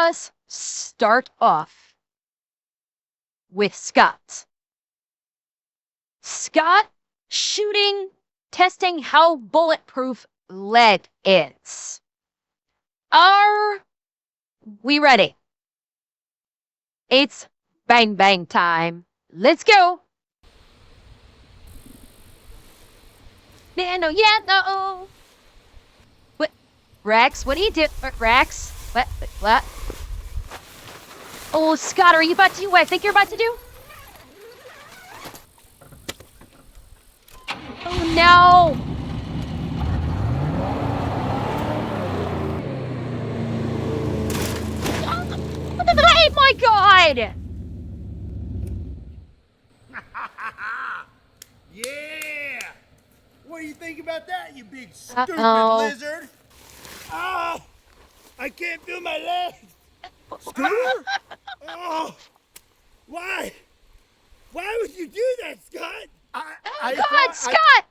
us start off with Scott. Scott testing how bulletproof lead is. Are we ready? It's bang bang time. Let's go. No. What? Rex, what do you do? Rex? What? Oh, Scott, are you about to do what I think you're about to do? Oh, no. Oh, my God. Yeah! What do you think about that, you big stupid lizard? Oh! I can't feel my legs! Scooter? Oh! Why? Why would you do that, Scott? Scott!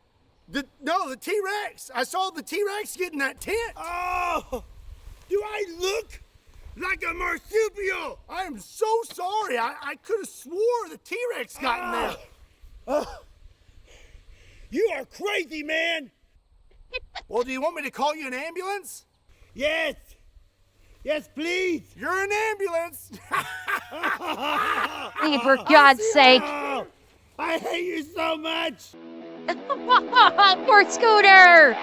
No, the T-Rex! I saw the T-Rex get in that tent! Oh! Do I look like a marsupial? I am so sorry. I could have swore the T-Rex got in there. Oh. You are crazy, man! Well, do you want me to call you an ambulance? Yes! Yes, please! You're an ambulance! Hey, for God's sake! Oh, I hate you so much! Poor Scooter!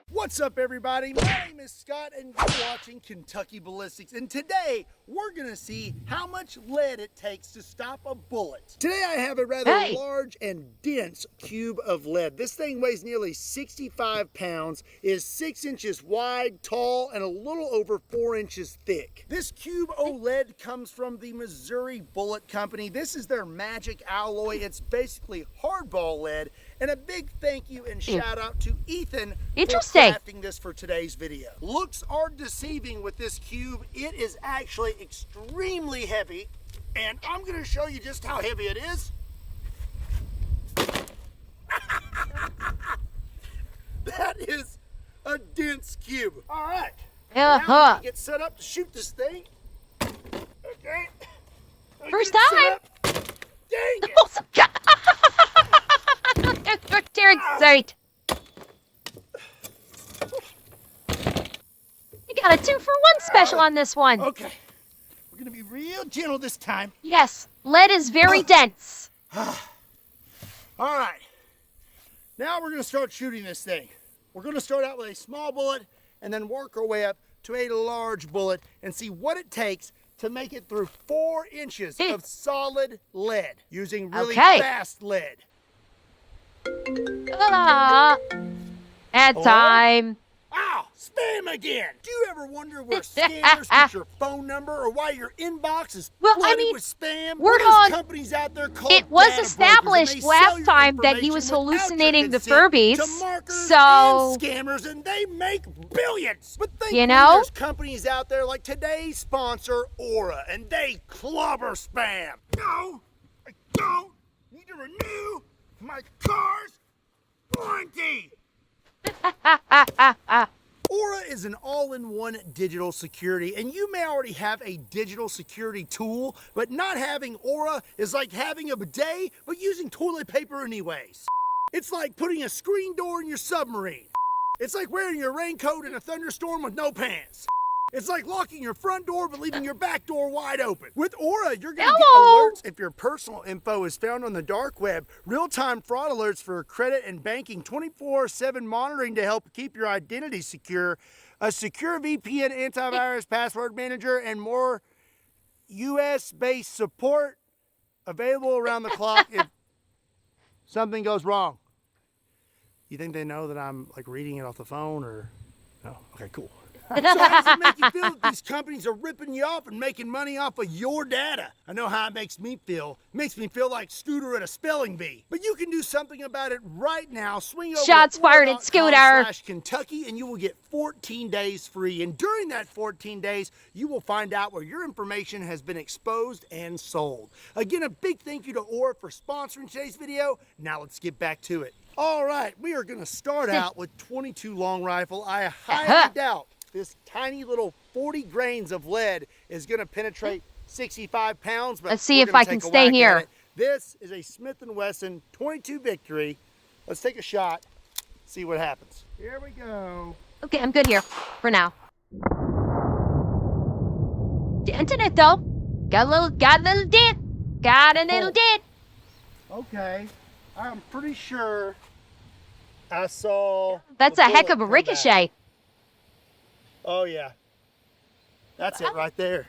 What's up, everybody? My name is Scott, and you're watching Kentucky Ballistics. And today, we're gonna see how much lead it takes to stop a bullet. Today, I have a rather large and dense cube of lead. This thing weighs nearly 65 pounds, is 6 inches wide, tall, and a little over 4 inches thick. This cube of lead comes from the Missouri Bullet Company. This is their magic alloy. It's basically hardball lead. And a big thank you and shout out to Ethan for crafting this for today's video. Looks are deceiving with this cube. It is actually extremely heavy, and I'm going to show you just how heavy it is. That is a dense cube. All right. Now I'm going to get set up to shoot this thing. Okay. First time. Dang it. Dear sight. You got a 2-for-1 special on this one. Okay. We're going to be real gentle this time. Yes, lead is very dense. All right. Now we're going to start shooting this thing. We're going to start out with a small bullet and then work our way up to a large bullet and see what it takes to make it through 4 inches of solid lead using really fast lead. Ad time. Ow! Spam again! Do you ever wonder where scammers get your phone number or why your inbox is flooded with spam? Warthog, companies out there called it was established last time that he was hallucinating the Furbies, so scammers, and they make billions. But there's companies out there like today's sponsor, Aura, and they clobber spam. No, I don't need to renew my car's warranty. Aura is an all-in-one digital security, and you may already have a digital security tool, but not having Aura is like having a bidet, but using toilet paper anyways. It's like putting a screen door in your submarine. It's like wearing your raincoat in a thunderstorm with no pants. It's like locking your front door but leaving your back door wide open. With Aura, you're going to get alerts if your personal info is found on the dark web, real-time fraud alerts for credit and banking, 24/7 monitoring to help keep your identity secure, a secure VPN antivirus password manager, and more US-based support available around the clock if something goes wrong. You think they know that I'm like reading it off the phone or no? Okay, cool. So how does it make you feel that these companies are ripping you off and making money off of your data? I know how it makes me feel. It makes me feel like Scooter at a spelling bee. But you can do something about it right now. Swing over Shots fired at Scooter. /Kentucky and you will get 14 days free. And during that 14 days, you will find out where your information has been exposed and sold. Again, a big thank you to Aura for sponsoring today's video. Now let's get back to it. All right, we are going to start out with 22 long rifle. I Uh-huh. highly doubt this tiny little 40 grains of lead is going to penetrate 65 pounds, but Let's see we're if gonna I take can a stay whack at here. it. This is a Smith & Wesson 22 Victory. Let's take a shot, see what happens. Here we go. Okay, I'm good here for now. Dent in it though. Got a little dent. Got a little dent. Okay, I'm pretty sure I saw. That's the a heck bullet of a come ricochet. back. Oh yeah, that's it right there.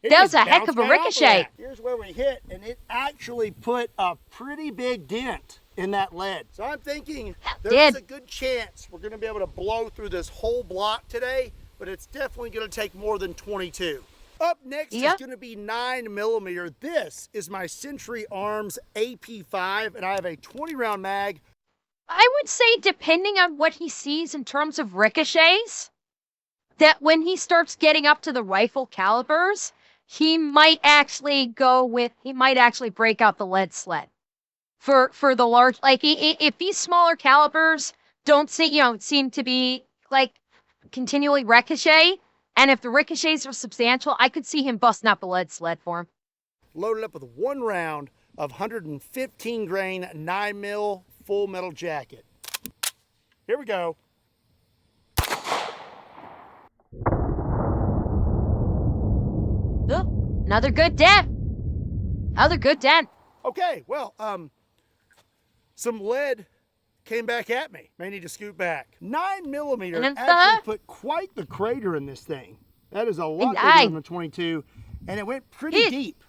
It That just was a heck of bounced a right off ricochet. that. Here's where we hit, and it actually put a pretty big dent in that lead. So I'm thinking there's a good chance we're gonna be able to blow through this whole block today, but it's definitely gonna take more than 22. Up next is gonna be 9mm. This is my Century Arms AP5, and I have a 20-round mag. I would say, depending on what he sees in terms of ricochets, that when he starts getting up to the rifle calibers, he might actually break out the lead sled for the large, like if these smaller calibers don't seem to be like continually ricochet, and if the ricochets are substantial, I could see him busting out the lead sled for him. Loaded up with 1 round of 115 grain 9mm full metal jacket. Here we go. Oh, another good dent. Another good dent. Okay, well, some lead came back at me. May need to scoot back. 9mm actually put quite the crater in this thing. That is a lot bigger than the 22, and it went pretty deep.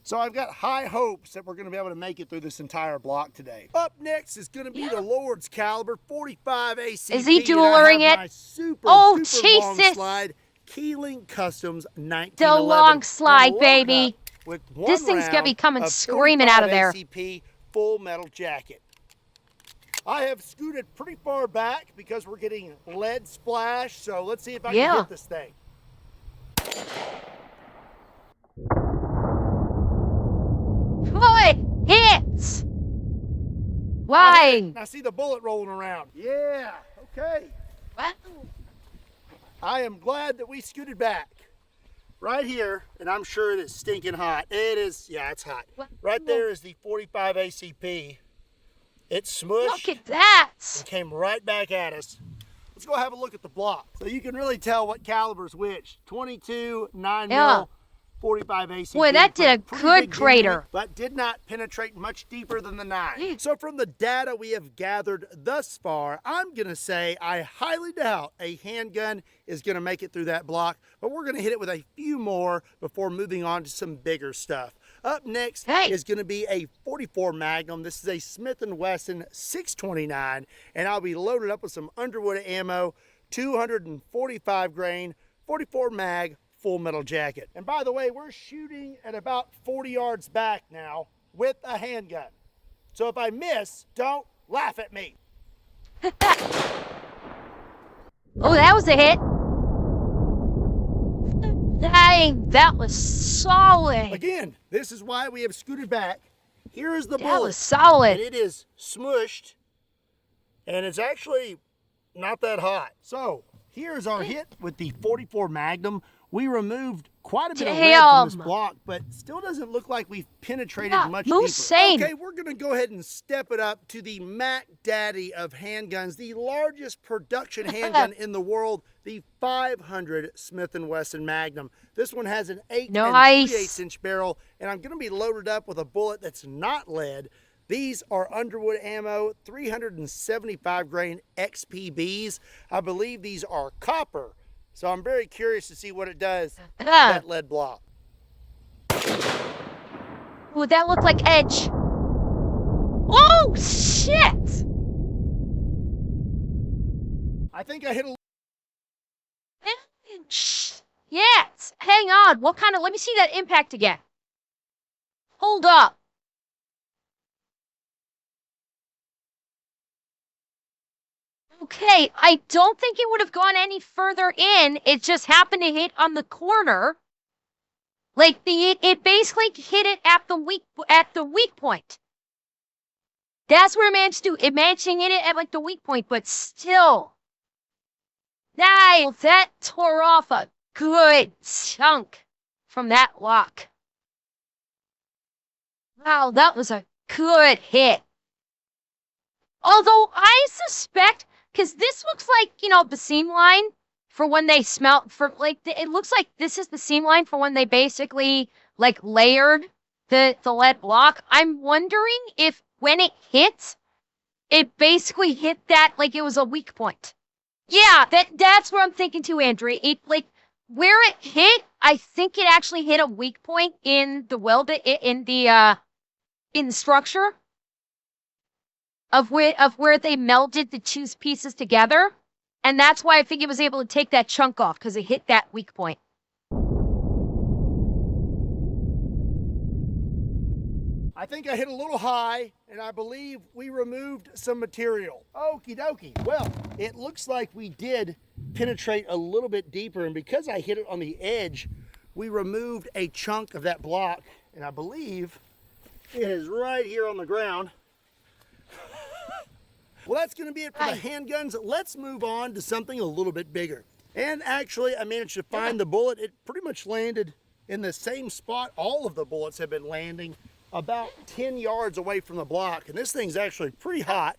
So I've got high hopes that we're going to be able to make it through this entire block today. Up next is going to be the Lord's caliber 45 ACP. Is he dueling it? My super oh, duper Jesus! long slide, Keeling Customs 1911. The long slide, baby. With this thing's going to be coming screaming out of there. ACP full metal jacket. I have scooted pretty far back because we're getting lead splash, so let's see if I can hit this thing. What hits? Why? I see the bullet rolling around. Yeah, okay. Wow. I am glad that we scooted back. Right here, and I'm sure it is stinking hot. It is, yeah, it's hot. Right there is the 45 ACP. It smushed. Look at that. And came right back at us. Let's go have a look at the block. So you can really tell what caliber's which. 22, 9mm, 45 ACP. Boy, that did a good crater. But did not penetrate much deeper than the 9. So from the data we have gathered thus far, I'm going to say I highly doubt a handgun is going to make it through that block, but we're going to hit it with a few more before moving on to some bigger stuff. Up next is going to be a 44 Magnum. This is a Smith & Wesson 629, and I'll be loaded up with some Underwood ammo, 245 grain, 44 mag, full metal jacket. And by the way, we're shooting at about 40 yards back now with a handgun. So if I miss, don't laugh at me. Oh, that was a hit. Dang, that was solid. Again, this is why we have scooted back. Here is the bullet. That was solid. And it is smushed, and it's actually not that hot. So here's our hit with the 44 Magnum. We removed quite a bit of lead from this block, but still doesn't look like we've penetrated much deeper. Okay, we're going to go ahead and step it up to the Mac Daddy of handguns, the largest production handgun in the world, the 500 Smith & Wesson Magnum. This one has an 8 and 3/8-inch barrel, and I'm going to be loaded up with a bullet that's not lead. These are Underwood ammo, 375 grain XPBs. I believe these are copper. So I'm very curious to see what it does to that lead block. Would that look like edge? Oh, shit! I think I hit a... Yes, hang on. What kind of... Let me see that impact again. Hold up. Okay, I don't think it would have gone any further in. It just happened to hit on the corner. Like it basically hit it at the weak point. That's where it managed to. It managed to hit it at like the weak point, but still. Nice. That tore off a good chunk from that lock. Wow, that was a good hit. Although I suspect, because this looks like, the seam line for when they smelt, it looks like this is the seam line for when they basically, like, layered the lead block. I'm wondering if when it hit, it basically hit that like it was a weak point. Yeah, that's what I'm thinking too, Andrew. It, like, where it hit, I think it actually hit a weak point in the weld, in the structure of where they melded the two pieces together. And that's why I think it was able to take that chunk off, because it hit that weak point. I think I hit a little high, and I believe we removed some material. Okie dokie. Well, it looks like we did penetrate a little bit deeper, and because I hit it on the edge, we removed a chunk of that block, and I believe it is right here on the ground. Well, that's going to be it for the handguns. Let's move on to something a little bit bigger. And actually, I managed to find the bullet. It pretty much landed in the same spot all of the bullets have been landing, about 10 yards away from the block. And this thing's actually pretty hot,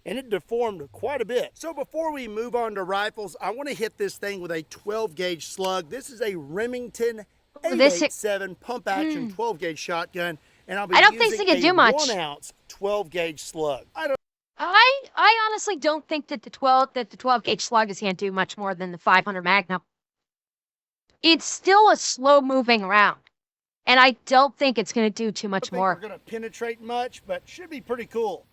and it deformed quite a bit. So before we move on to rifles, I want to hit this thing with a 12 gauge slug. This is a Remington 887 pump action 12 gauge shotgun, and I'll be using a 1 ounce 12 gauge slug. I honestly don't think that the 12 gauge slug is going to do much more than the 500 Magnum. It's still a slow moving round, and I don't think it's going to do too much more. I don't think we're going to penetrate much, but should be pretty cool.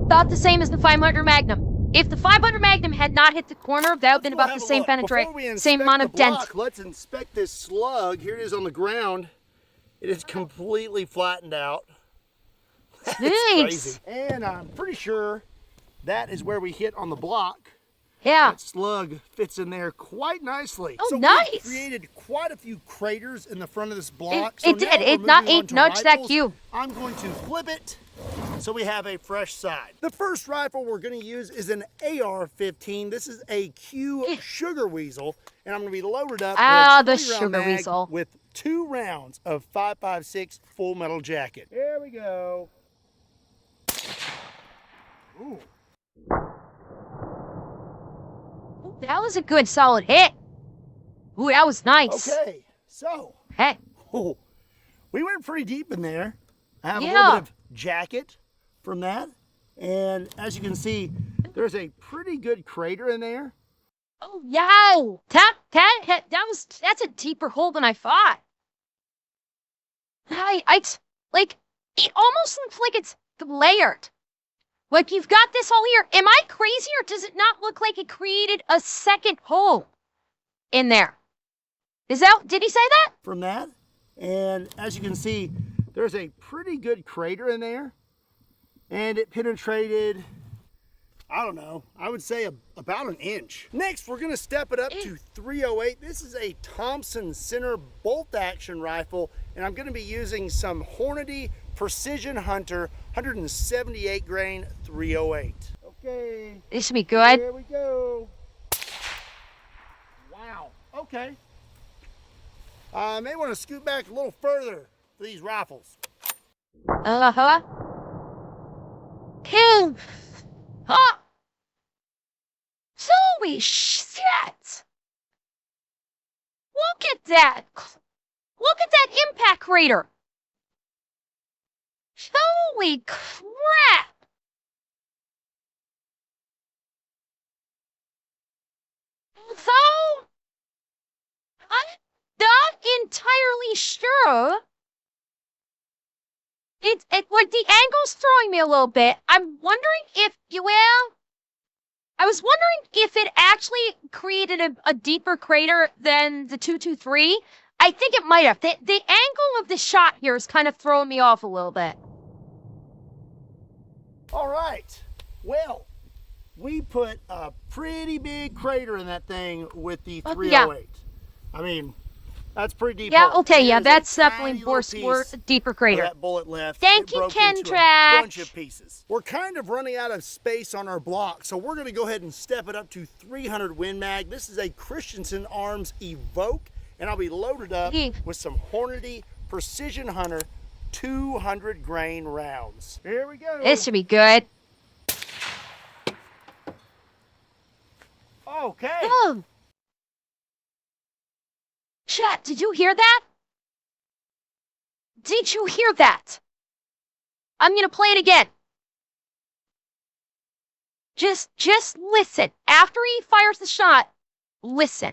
About the same as the 500 Magnum. If the 500 Magnum had not hit the corner, that would have been about the same penetration, same amount of dent. Let's inspect this slug. Here it is on the ground. It is completely flattened out. It's crazy. And I'm pretty sure that is where we hit on the block. Yeah. That slug fits in there quite nicely. Oh, so nice. We created quite a few craters in the front of this block. It did. It nudged that cube. I'm going to flip it so we have a fresh side. The first rifle we're going to use is an AR-15. This is a Q Sugar Weasel, and I'm going to be loaded up with a 20 round mag weasel with 2 rounds of 5.56 full metal jacket. Here we go. Ooh. That was a good solid hit. Ooh, that was nice. Okay, so we went pretty deep in there. I have a little bit of jacket from that, and as you can see, there's a pretty good crater in there. Oh yeah, that's a deeper hole than I thought. Like, it almost looks like it's layered. Like, you've got this hole here. Am I crazy, or does it not look like it created a second hole in there? Did he say that? From that, and as you can see, there's a pretty good crater in there, and it penetrated, I don't know, I would say about an inch. Next, we're gonna step it up to 308. This is a Thompson Center bolt action rifle, and I'm gonna be using some Hornady Precision Hunter 178 grain 308. Okay. This should be good. Here we go. Wow, okay. I may want to scoot back a little further for these rifles. Uh-huh. Holy shit! Look at that! Look at that impact crater! Holy crap! So, I'm not entirely sure. Like, the angle's throwing me a little bit. I'm wondering if, I was wondering if it actually created a deeper crater than the 223. I think it might have. The angle of the shot here is kind of throwing me off a little bit. All right, well, we put a pretty big crater in that thing with the 308. I mean, That's pretty deep. Yeah, hole. okay, yeah, There's that's a definitely tiny more little piece deeper of crater. that bullet left. Thank It you, broke into a Kendra. bunch of pieces. We're kind of running out of space on our block, so we're gonna go ahead and step it up to 300 Win Mag. This is a Christensen Arms Evoke, and I'll be loaded up with some Hornady Precision Hunter 200 grain rounds. Here we go. This should be good. Okay. Oh. Chat, did you hear that? Did you hear that? I'm gonna play it again. Just listen. After he fires the shot, listen.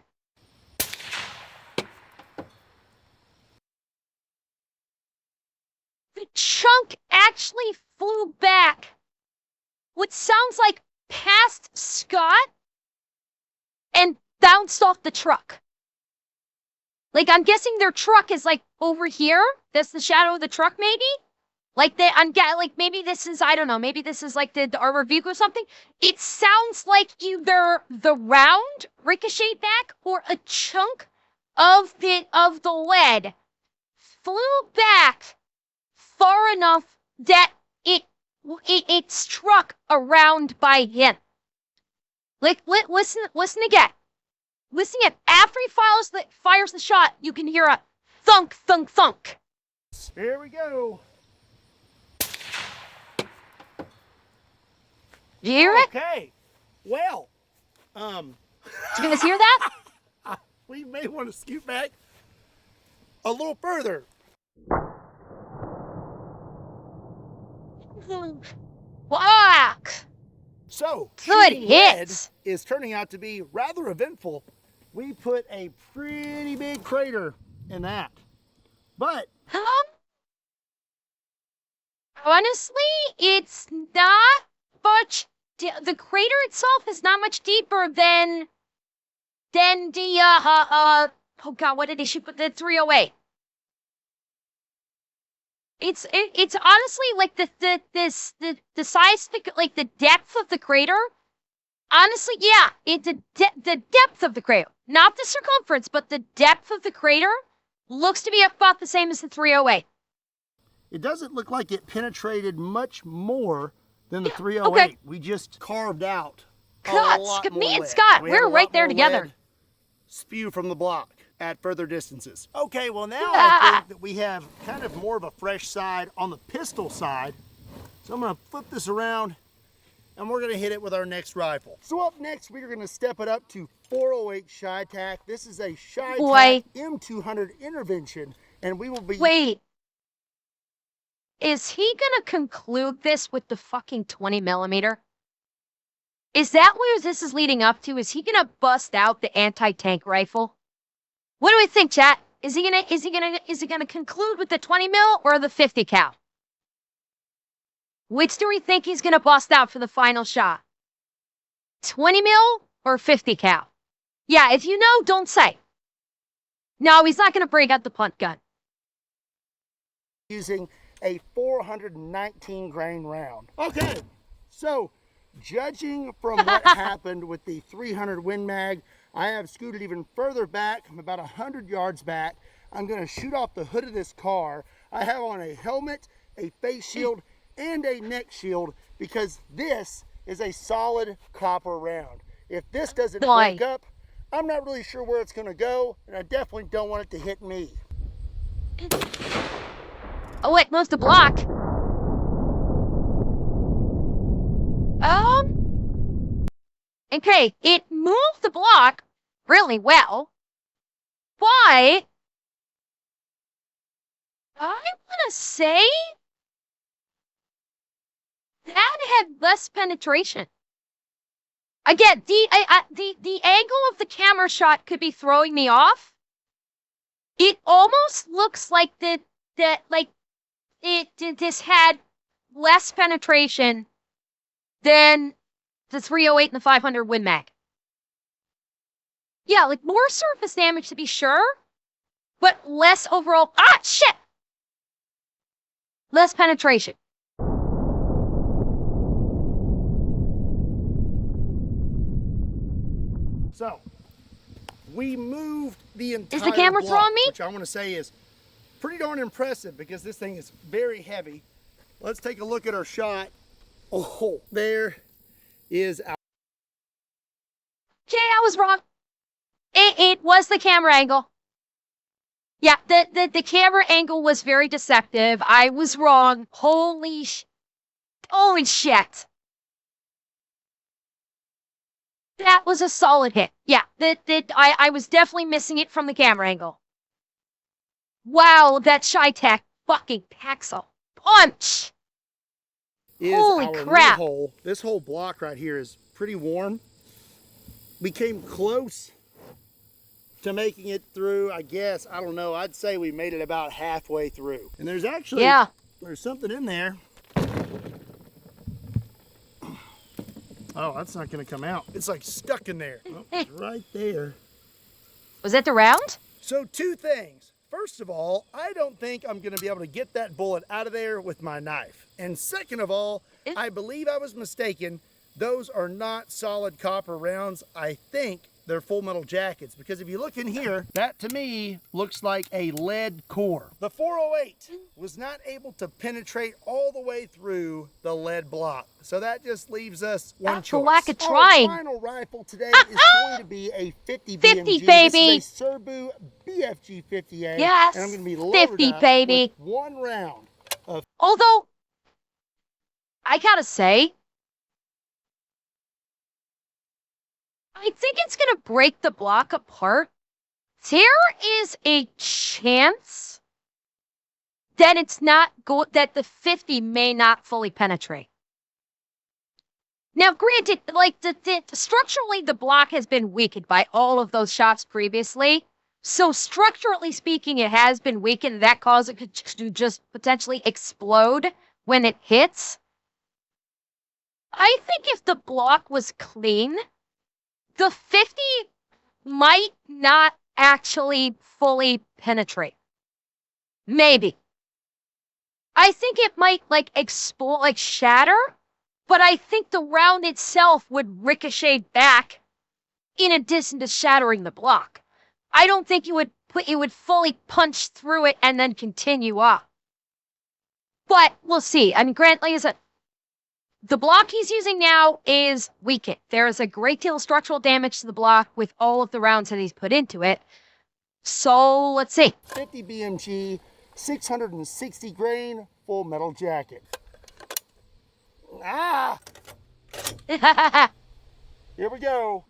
The chunk actually flew back. What sounds like past Scott and bounced off the truck. Like, I'm guessing their truck is like over here. That's the shadow of the truck, maybe? Like maybe this is, I don't know, maybe this is like the armor vehicle or something. It sounds like either the round ricocheted back or a chunk of the lead flew back far enough that it struck around by him. Like, listen again. Listen again. After he fires the shot, you can hear a thunk, thunk, thunk. Here we go. Did you hear it? Okay. Well, did you guys hear that? we may want to scoot back a little further. Fuck! So, Good shooting lead hits. is turning out to be rather eventful. We put a pretty big crater in that. But honestly, it's not much. The crater itself is not much deeper than the oh god, what did they shoot? The 308. It's honestly like the size, like the depth of the crater. Honestly, yeah, the depth of the crater, not the circumference, but the depth of the crater looks to be about the same as the 308. it doesn't look like it penetrated much more than the 308. Okay. We just carved out a God, lot more me and lead. Scott, We had we're a right lot there more together. lead spew from the block at further distances. Okay, well now Ah. I think that we have kind of more of a fresh side on the pistol side. So I'm gonna flip this around and we're gonna hit it with our next rifle. So up next, we're gonna step it up to 408 Chi-Tac. This is a Chi-Tac M200 intervention, and we will be... Wait. Is he gonna conclude this with the fucking 20 millimeter? Is that where this is leading up to? Is he gonna bust out the anti-tank rifle? What do we think, chat? Is he gonna conclude with the 20 mil or the 50 cal? Which do we think he's gonna bust out for the final shot? 20 mil or 50 cal? Yeah, if you know, don't say. No, he's not gonna break out the punt gun. Using a 419 grain round. Okay, so judging from what happened with the 300 Win Mag, I have scooted even further back. I'm about 100 yards back. I'm gonna shoot off the hood of this car. I have on a helmet, a face shield, and a neck shield because this is a solid copper round. If this doesn't break up, I'm not really sure where it's gonna go, and I definitely don't want it to hit me. Oh, it moves the block. Okay, it moved the block really well, but I want to say that had less penetration. Again, the angle of the camera shot could be throwing me off. It almost looks like this had less penetration than the 308 and the 500 Win Mag. Yeah, like more surface damage to be sure, but less overall. Ah, shit! Less penetration. So, We moved the entire Is the camera block, throwing me? which I want to say is pretty darn impressive because this thing is very heavy. Let's take a look at our shot. Oh, there is our... Okay, I was wrong. It was the camera angle. Yeah, the camera angle was very deceptive. I was wrong. Holy shit. That was a solid hit. Yeah, I was definitely missing it from the camera angle. Wow, that Shy-Tech fucking packs a punch. Holy crap. Hole. This whole block right here is pretty warm. We came close to making it through, I guess. I don't know. I'd say we made it about halfway through. And there's actually, there's something in there. Oh, that's not going to come out. It's like stuck in there. Oh, it's right there. Was that the round? So 2 things. First of all, I don't think I'm going to be able to get that bullet out of there with my knife. And second of all, I believe I was mistaken. Those are not solid copper rounds. I think they're full metal jackets, because if you look in here, that to me looks like a lead core. The 408 was not able to penetrate all the way through the lead block. So that just leaves us one choice. Lack of trying. Our final rifle today is going to be a 50 BMG. 50, baby. This is a Serbu BFG 50A. Yes, and I'm going to be loaded 50, up baby. with 1 round of... Although, I gotta say, I think it's gonna break the block apart. There is a chance that it's not that the 50 may not fully penetrate. Now, granted, like structurally, the block has been weakened by all of those shots previously. So structurally speaking, it has been weakened. That causes it to just potentially explode when it hits. I think if the block was clean, the 50 might not actually fully penetrate. Maybe. I think it might like explode, like shatter, but I think the round itself would ricochet back in addition to shattering the block. I don't think it would fully punch through it and then continue up. But we'll see. I mean, Grant, like I said, the block he's using now is weakened. There is a great deal of structural damage to the block with all of the rounds that he's put into it. So, let's see. 50 BMG, 660 grain, full metal jacket. Ah! Here we go.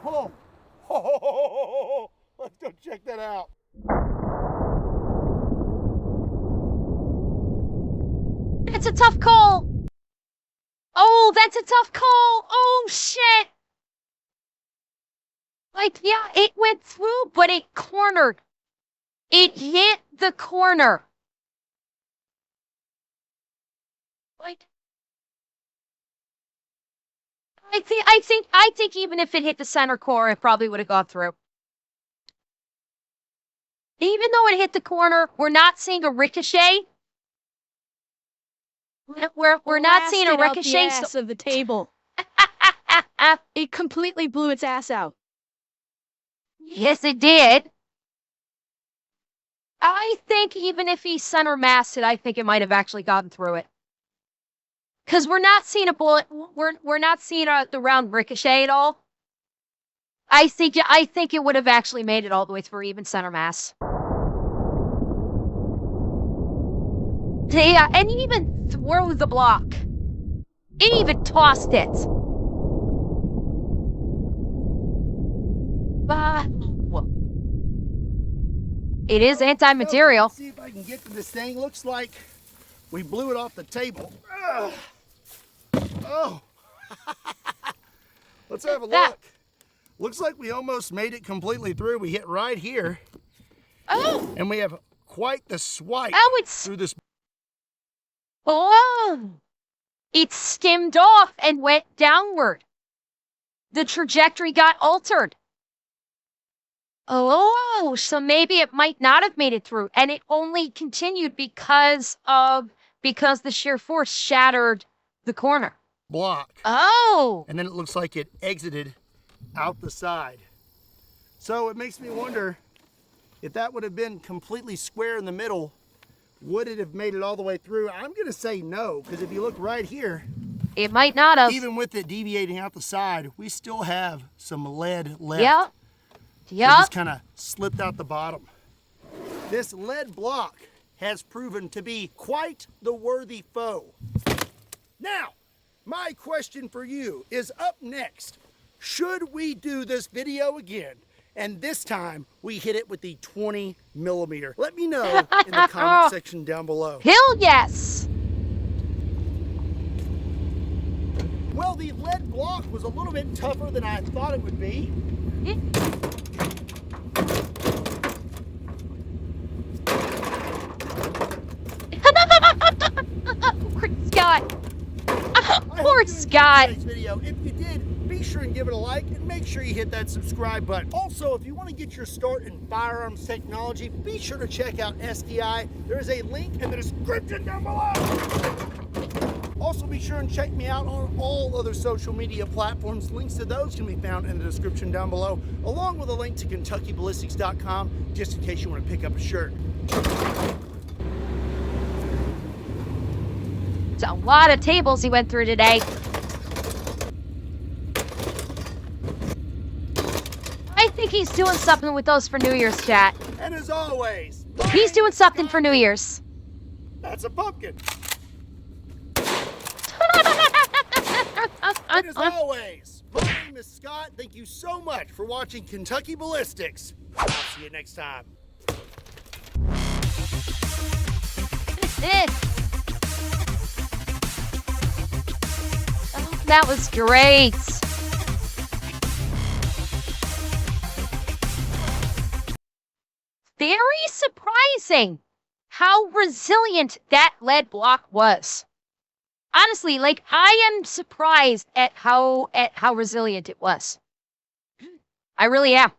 Oh. Oh, let's go check that out. That's a tough call. Oh, that's a tough call. Oh, shit. Like, yeah, it went through, but it cornered. It hit the corner. Like, I think even if it hit the center core, it probably would have gone through. Even though it hit the corner, we're not seeing a ricochet. We're not seeing a ricochet. The ass of the table. It completely blew its ass out. Yes, it did. I think even if he center massed it, I think it might have actually gotten through it. Because we're not seeing a bullet. We're not seeing the round ricochet at all. I think it would have actually made it all the way through, even center mass. Yeah, and it even threw the block. It even tossed it. It is anti-material. Let's see if I can get to this thing. Looks like we blew it off the table. Ugh. Oh. Let's have a look. Looks like we almost made it completely through. We hit right here. Oh. And we have quite the swipe through this. Oh. It skimmed off and went downward. The trajectory got altered. Oh, so maybe it might not have made it through, and it only continued because the sheer force shattered the corner. Block. Oh. And then it looks like it exited out the side. So it makes me wonder, if that would have been completely square in the middle, would it have made it all the way through? I'm going to say no, because if you look right here, it might not have. even with it deviating out the side, we still have some lead left. Yep. It Yep. just kind of slipped out the bottom. This lead block has proven to be quite the worthy foe. Now, my question for you is up next. Should we do this video again? And this time, we hit it with the 20 millimeter. Let me know in the comment section down below. Hell yes. Well, the lead block was a little bit tougher than I thought it would be. Poor Scott. Poor Scott. Today's video. If you did, be sure and give it a like and make sure you hit that subscribe button. Also, if you want to get your start in firearms technology, be sure to check out SDI. There is a link in the description down below. Also, be sure and check me out on all other social media platforms. Links to those can be found in the description down below, along with a link to KentuckyBallistics.com, just in case you want to pick up a shirt. It's a lot of tables he went through today. I think he's doing something with those for New Year's, chat. And as always, He's doing something for New Year's. that's a pumpkin. And as always, my name is Scott. Thank you so much for watching Kentucky Ballistics. I'll see you next time. Oh, that was great. Very surprising how resilient that lead block was. Honestly, like, I am surprised at how resilient it was. I really am.